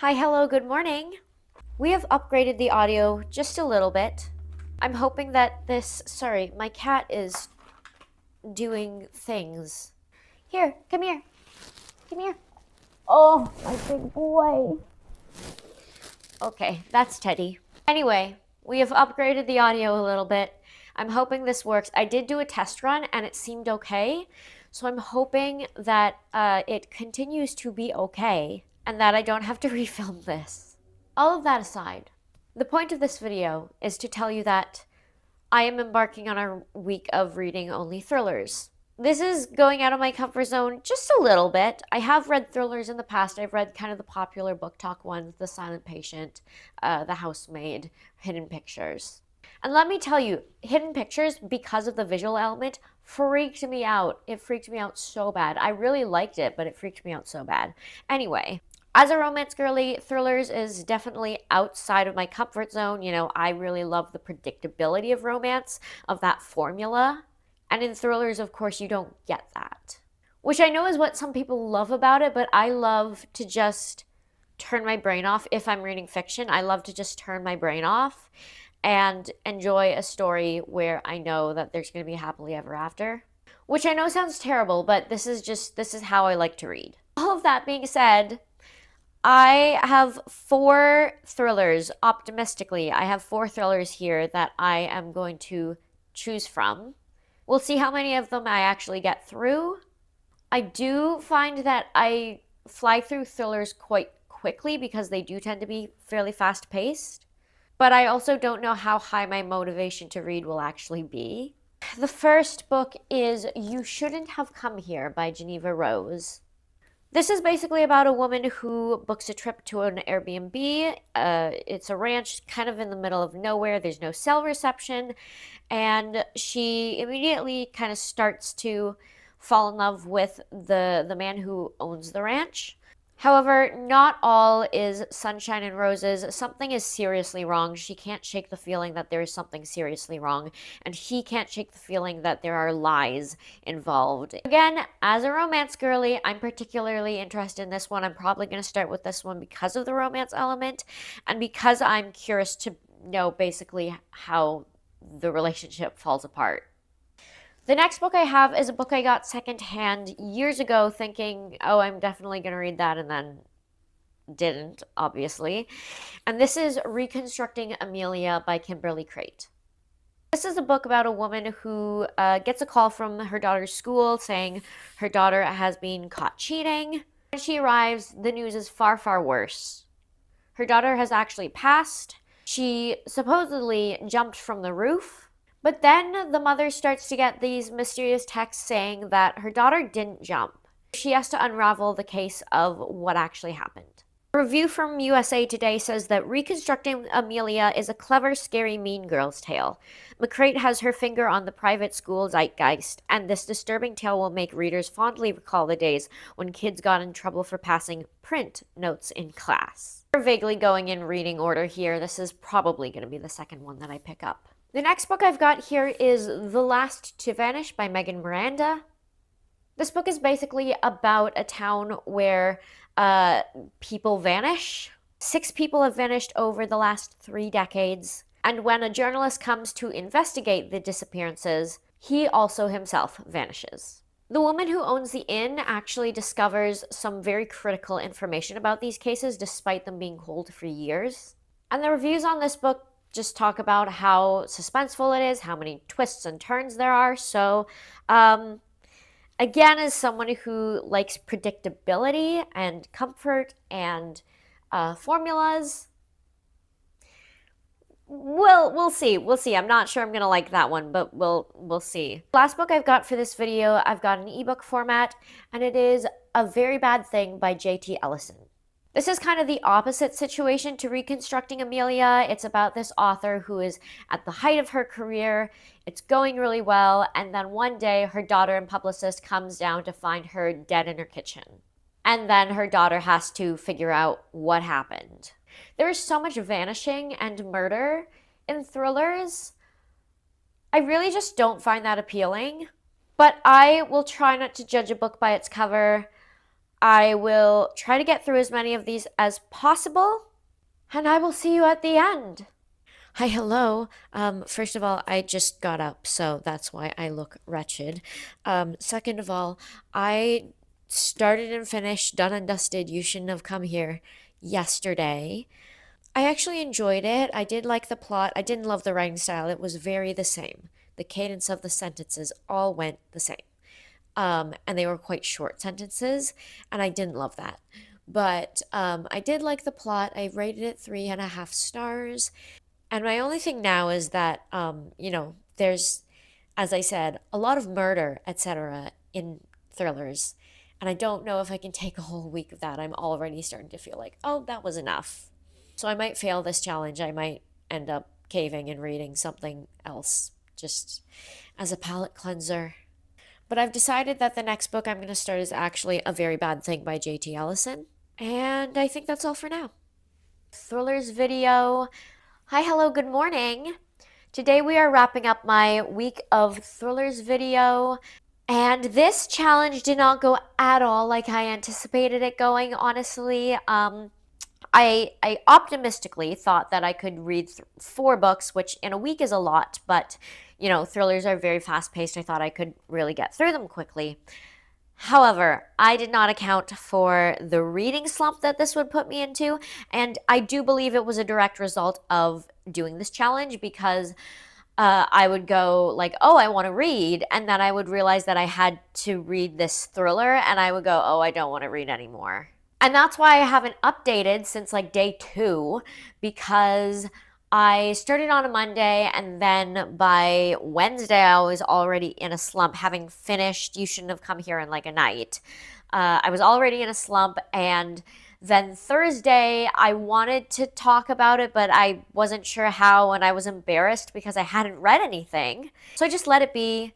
Hi, hello, good morning. We have upgraded the audio just a little bit. I'm hoping that sorry, my cat is doing things. Here, come here, come here. Oh, my big boy. Okay, that's Teddy. Anyway, we have upgraded the audio a little bit. I'm hoping this works. I did do a test run and it seemed okay. So I'm hoping that it continues to be okay and that I don't have to refilm this. All of that aside, the point of this video is to tell you that I am embarking on a week of reading only thrillers. This is going out of my comfort zone just a little bit. I have read thrillers in the past. I've read kind of the popular book talk ones, The Silent Patient, The Housemaid, Hidden Pictures. And let me tell you, Hidden Pictures, because of the visual element, freaked me out. It freaked me out so bad. I really liked it, but it freaked me out so bad. Anyway, as a romance girly, thrillers is definitely outside of my comfort zone. You know, I really love the predictability of romance, of that formula. And in thrillers, of course, you don't get that. Which I know is what some people love about it, but I love to just turn my brain off if I'm reading fiction. I love to just turn my brain off and enjoy a story where I know that there's going to be happily ever after. Which I know sounds terrible, but this is how I like to read. All of that being said, I have four thrillers, optimistically. I have four thrillers here that I am going to choose from. We'll see how many of them I actually get through. I do find that I fly through thrillers quite quickly because they do tend to be fairly fast paced. But I also don't know how high my motivation to read will actually be. The first book is You Shouldn't Have Come Here by Geneva Rose. This is basically about a woman who books a trip to an Airbnb. It's a ranch kind of in the middle of nowhere. There's no cell reception. And she immediately kind of starts to fall in love with the man who owns the ranch. However, not all is sunshine and roses. Something is seriously wrong. She can't shake the feeling that there is something seriously wrong, and he can't shake the feeling that there are lies involved. Again, as a romance girly, I'm particularly interested in this one. I'm probably going to start with this one because of the romance element, and because I'm curious to know basically how the relationship falls apart. The next book I have is a book I got secondhand years ago, thinking, oh, I'm definitely going to read that, and then didn't, obviously. And this is Reconstructing Amelia by Kimberly Crate. This is a book about a woman who gets a call from her daughter's school saying her daughter has been caught cheating. When she arrives, the news is far, far worse. Her daughter has actually passed. She supposedly jumped from the roof. But then the mother starts to get these mysterious texts saying that her daughter didn't jump. She has to unravel the case of what actually happened. A review from USA Today says that Reconstructing Amelia is a clever, scary Mean Girls tale. McCrate has her finger on the private school zeitgeist, and this disturbing tale will make readers fondly recall the days when kids got in trouble for passing print notes in class. We're vaguely going in reading order here. This is probably going to be the second one that I pick up. The next book I've got here is The Last to Vanish by Megan Miranda. This book is basically about a town where people vanish. 6 people have vanished over the last 3 decades. And when a journalist comes to investigate the disappearances, he also himself vanishes. The woman who owns the inn actually discovers some very critical information about these cases despite them being cold for years. And the reviews on this book just talk about how suspenseful it is, how many twists and turns there are. So, again, as someone who likes predictability and comfort and formulas, we'll see. We'll see. I'm not sure I'm gonna like that one, but we'll see. Last book I've got for this video, I've got an ebook format, and it is A Very Bad Thing by J.T. Ellison. This is kind of the opposite situation to Reconstructing Amelia. It's about this author who is at the height of her career. It's going really well, and then one day her daughter and publicist comes down to find her dead in her kitchen. And then her daughter has to figure out what happened. There is so much vanishing and murder in thrillers. I really just don't find that appealing. But I will try not to judge a book by its cover. I will try to get through as many of these as possible, and I will see you at the end. Hi, hello. First of all, I just got up, so that's why I look wretched. Second of all, I started and finished Done and Dusted, You Shouldn't Have Come Here yesterday. I actually enjoyed it. I did like the plot. I didn't love the writing style. It was very the same. The cadence of the sentences all went the same. And they were quite short sentences, and I didn't love that. But I did like the plot. I rated it 3.5 stars. And my only thing now is that, there's, as I said, a lot of murder, etc., in thrillers. And I don't know if I can take a whole week of that. I'm already starting to feel like, oh, that was enough. So I might fail this challenge. I might end up caving and reading something else just as a palate cleanser. But I've decided that the next book I'm going to start is actually A Very Bad Thing by J.T. Ellison. And I think that's all for now. Thrillers video. Hi, hello, good morning. Today we are wrapping up my week of thrillers video. And this challenge did not go at all like I anticipated it going, honestly. I optimistically thought that I could read 4 books, which in a week is a lot, but thrillers are very fast paced. I thought I could really get through them quickly. However, I did not account for the reading slump that this would put me into, and I do believe it was a direct result of doing this challenge because I would go like, oh, I want to read, and then I would realize that I had to read this thriller, and I would go, oh, I don't want to read anymore. And that's why I haven't updated since like day 2, because I started on a Monday, and then by Wednesday I was already in a slump, having finished You Shouldn't Have Come Here in like a night. I was already in a slump, and then Thursday I wanted to talk about it, but I wasn't sure how, and I was embarrassed because I hadn't read anything. So I just let it be.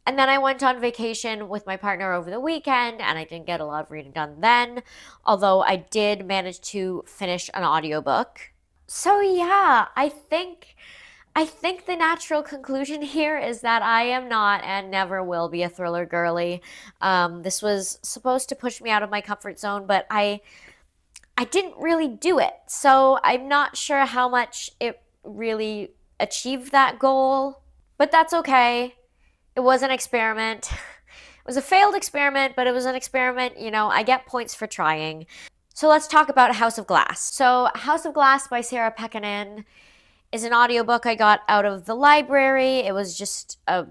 And then I went on vacation with my partner over the weekend, and I didn't get a lot of reading done then, although I did manage to finish an audiobook. So yeah, I think the natural conclusion here is that I am not and never will be a thriller girly. This was supposed to push me out of my comfort zone, but I didn't really do it. So I'm not sure how much it really achieved that goal, but that's okay. It was an experiment. It was a failed experiment, but it was an experiment. I get points for trying. So let's talk about House of Glass. So House of Glass by Sarah Pekkanen is an audiobook I got out of the library. It was just a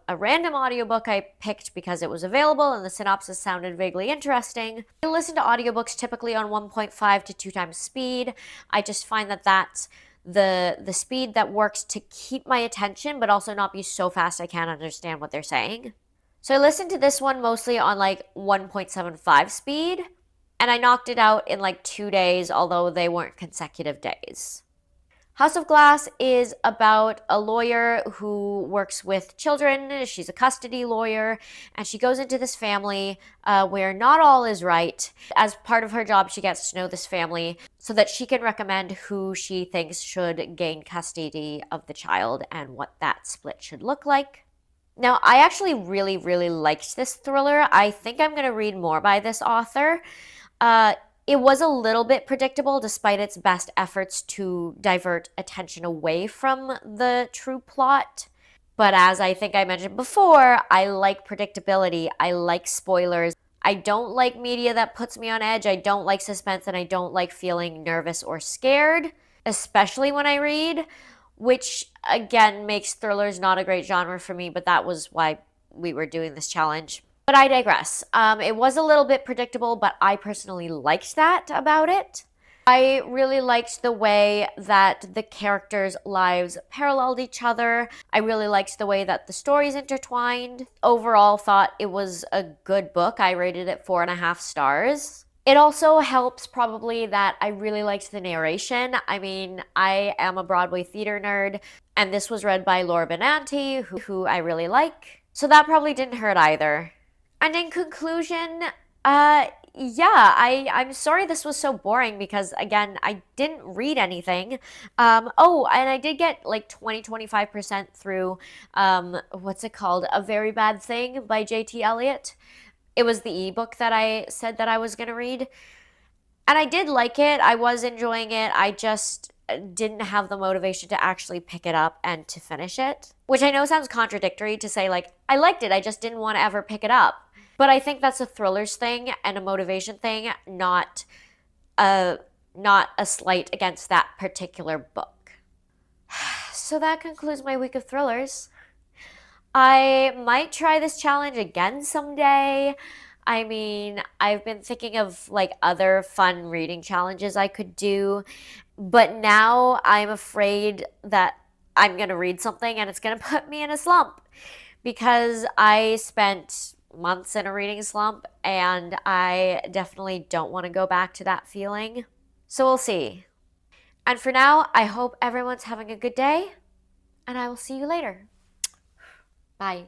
random audiobook I picked because it was available and the synopsis sounded vaguely interesting. I listen to audiobooks typically on 1.5 to 2 times speed. I just find that that's the speed that works to keep my attention, but also not be so fast I can't understand what they're saying. So I listened to this one mostly on like 1.75 speed, and I knocked it out in like 2 days, although they weren't consecutive days. House of Glass is about a lawyer who works with children. She's a custody lawyer, and she goes into this family where not all is right. As part of her job, she gets to know this family so that she can recommend who she thinks should gain custody of the child and what that split should look like. Now, I actually really, really liked this thriller. I think I'm going to read more by this author. It was a little bit predictable despite its best efforts to divert attention away from the true plot. But as I think I mentioned before, I like predictability. I like spoilers. I don't like media that puts me on edge. I don't like suspense, and I don't like feeling nervous or scared, especially when I read, which again makes thrillers not a great genre for me, but that was why we were doing this challenge. But I digress. It was a little bit predictable, but I personally liked that about it. I really liked the way that the characters' lives paralleled each other. I really liked the way that the stories intertwined. Overall, thought it was a good book. I rated it 4.5 stars. It also helps probably that I really liked the narration. I mean, I am a Broadway theater nerd, and this was read by Laura Benanti, who I really like. So that probably didn't hurt either. And in conclusion, I'm sorry this was so boring because, again, I didn't read anything. And I did get like 25% through, what's it called? A Very Bad Thing by J.T. Eliot. it was the ebook that I said that I was going to read. And I did like it. I was enjoying it. I just didn't have the motivation to actually pick it up and to finish it. Which I know sounds contradictory to say, like, I liked it. I just didn't want to ever pick it up. But I think that's a thrillers thing and a motivation thing, a not a slight against that particular book. So that concludes my week of thrillers. I might try this challenge again someday. I mean, I've been thinking of like other fun reading challenges I could do, but now I'm afraid that I'm going to read something and it's going to put me in a slump because I spent months in a reading slump and I definitely don't want to go back to that feeling. So we'll see. And for now, I hope everyone's having a good day and I will see you later. Bye.